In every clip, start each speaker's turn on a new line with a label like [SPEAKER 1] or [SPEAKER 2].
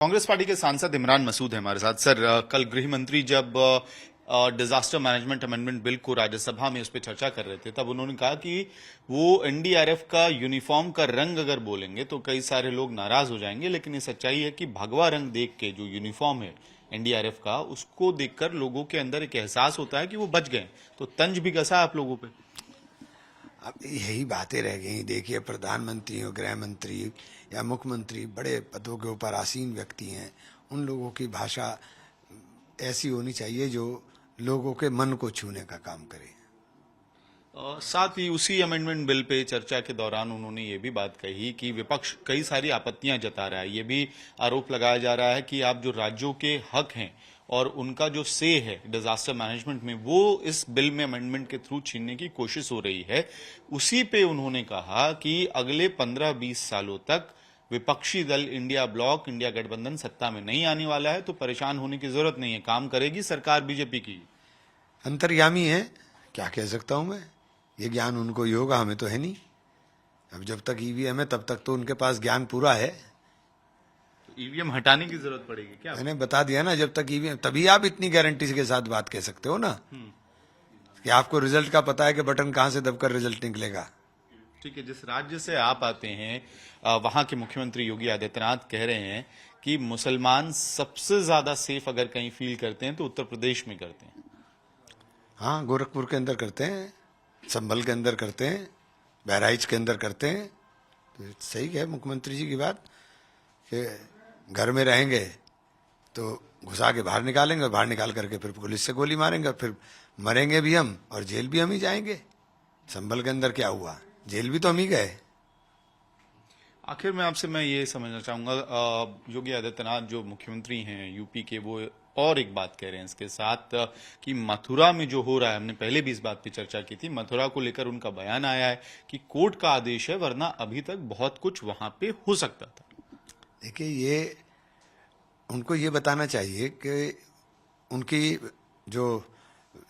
[SPEAKER 1] Congress party के सांसद इमरान मसूद हैं हमारे साथ। सर, कल गृह मंत्री जब डिजास्टर मैनेजमेंट अमेंडमेंट बिल को राज्यसभा में उस पर चर्चा कर रहे थे, तब उन्होंने कहा कि वो एनडीआरएफ का यूनिफॉर्म का रंग अगर बोलेंगे तो कई सारे लोग नाराज हो जाएंगे, लेकिन ये सच्चाई है कि भगवा रंग देख के जो यूनिफॉर्म है एनडीआरएफ का, उसको देखकर लोगों के अंदर एक एहसास होता है कि वो बच गए। तो तंज भी कसा आप लोगों पे?
[SPEAKER 2] अब यही बातें रह गई। देखिए, प्रधानमंत्री हो, गृह मंत्री या मुख्यमंत्री, बड़े पदों के ऊपर आसीन व्यक्ति हैं, उन लोगों की भाषा ऐसी होनी चाहिए जो लोगों के मन को छूने का काम करे।
[SPEAKER 1] साथ ही उसी अमेंडमेंट बिल पे चर्चा के दौरान उन्होंने ये भी बात कही कि विपक्ष कई सारी आपत्तियां जता रहा है। ये भी आरोप लगाया जा रहा है कि आप जो राज्यों के हक हैं और उनका जो से है डिजास्टर मैनेजमेंट में, वो इस बिल में अमेंडमेंट के थ्रू छीनने की कोशिश हो रही है। उसी पे उन्होंने कहा कि अगले 15-20 सालों तक विपक्षी दल इंडिया ब्लॉक, इंडिया गठबंधन सत्ता में नहीं आने वाला है, तो परेशान होने की जरूरत नहीं है, काम करेगी सरकार बीजेपी की।
[SPEAKER 2] अंतर्यामी है, क्या कह सकता हूं मैं। ये ज्ञान उनको ही होगा, हमें तो है नहीं। अब जब तक ईवीएम है तब तक तो उनके पास ज्ञान पूरा है।
[SPEAKER 1] ईवीएम हटाने की जरूरत पड़ेगी क्या?
[SPEAKER 2] मैंने बता दिया ना, जब तक ईवीएम, तभी आप इतनी गारंटी के साथ बात कह सकते हो ना कि आपको रिजल्ट का पता है कि बटन कहां से दबकर रिजल्ट निकलेगा।
[SPEAKER 1] ठीक है, जिस राज्य से आप आते हैं वहां के मुख्यमंत्री योगी आदित्यनाथ कह रहे हैं कि मुसलमान सबसे ज्यादा सेफ अगर कहीं फील करते हैं तो उत्तर प्रदेश में करते हैं।
[SPEAKER 2] हाँ, गोरखपुर के अंदर करते हैं, संभल के अंदर करते हैं, बहराइच के अंदर करते हैं। तो सही है मुख्यमंत्री जी की बात कि घर में रहेंगे तो घुसा के बाहर निकालेंगे, और बाहर निकाल करके फिर पुलिस से गोली मारेंगे, और फिर मरेंगे भी हम और जेल भी हम ही जाएंगे। संभल के अंदर क्या हुआ, जेल भी तो हम ही गए।
[SPEAKER 1] आखिर में आपसे मैं ये समझना चाहूंगा, योगी आदित्यनाथ जो मुख्यमंत्री हैं यूपी के, वो और एक बात कह रहे हैं इसके साथ कि मथुरा में जो हो रहा है, हमने पहले भी इस बात पे चर्चा की थी, मथुरा को लेकर उनका बयान आया है कि कोर्ट का आदेश है, वरना अभी तक बहुत कुछ वहां पे हो सकता था।
[SPEAKER 2] देखिए, ये उनको ये बताना चाहिए कि उनकी जो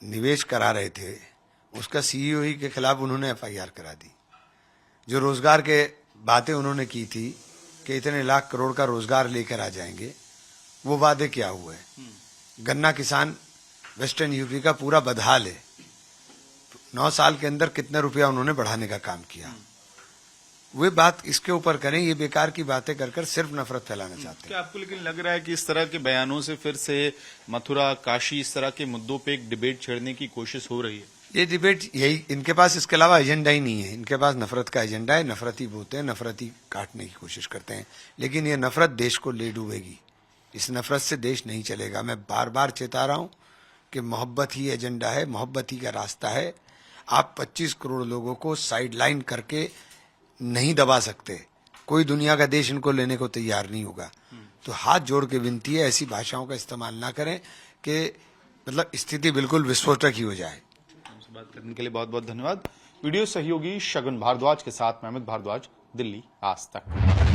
[SPEAKER 2] निवेश करा रहे थे उसका सीईओ ही के खिलाफ उन्होंने एफआईआर करा दी। जो रोजगार के बातें उन्होंने की थी कि इतने लाख करोड़ का रोजगार लेकर आ जाएंगे, वो वादे क्या हुए? गन्ना किसान वेस्टर्न यूपी का पूरा बदहाल है। 9 साल के अंदर कितने रुपया उन्होंने बढ़ाने का काम किया, वे बात इसके ऊपर करें। ये बेकार की बातें कर सिर्फ नफरत फैलाना चाहते हैं।
[SPEAKER 1] क्या आपको लेकिन लग रहा है कि इस तरह के बयानों से फिर से मथुरा, काशी, इस तरह के मुद्दों पे एक डिबेट छेड़ने की कोशिश हो रही है?
[SPEAKER 2] ये डिबेट, यही इनके पास इसके अलावा एजेंडा ही नहीं है। इनके पास नफरत का एजेंडा है, नफरत ही बोलते हैं, नफरत ही काटने की कोशिश करते हैं। लेकिन ये नफरत देश को ले डूबेगी। इस नफरत से देश नहीं चलेगा। मैं बार बार चेता रहा हूं कि मोहब्बत ही एजेंडा है, मोहब्बत ही का रास्ता है। आप 25 करोड़ लोगों को साइडलाइन करके नहीं दबा सकते। कोई दुनिया का देश इनको लेने को तैयार नहीं होगा। तो हाथ जोड़ के विनती है, ऐसी भाषाओं का इस्तेमाल ना करें कि मतलब स्थिति बिल्कुल विस्फोटक ही हो जाए।
[SPEAKER 1] हमसे बात करने के लिए बहुत बहुत धन्यवाद। वीडियो सहयोगी शगुन भारद्वाज के साथ मैं अमित भारद्वाज, दिल्ली आज तक।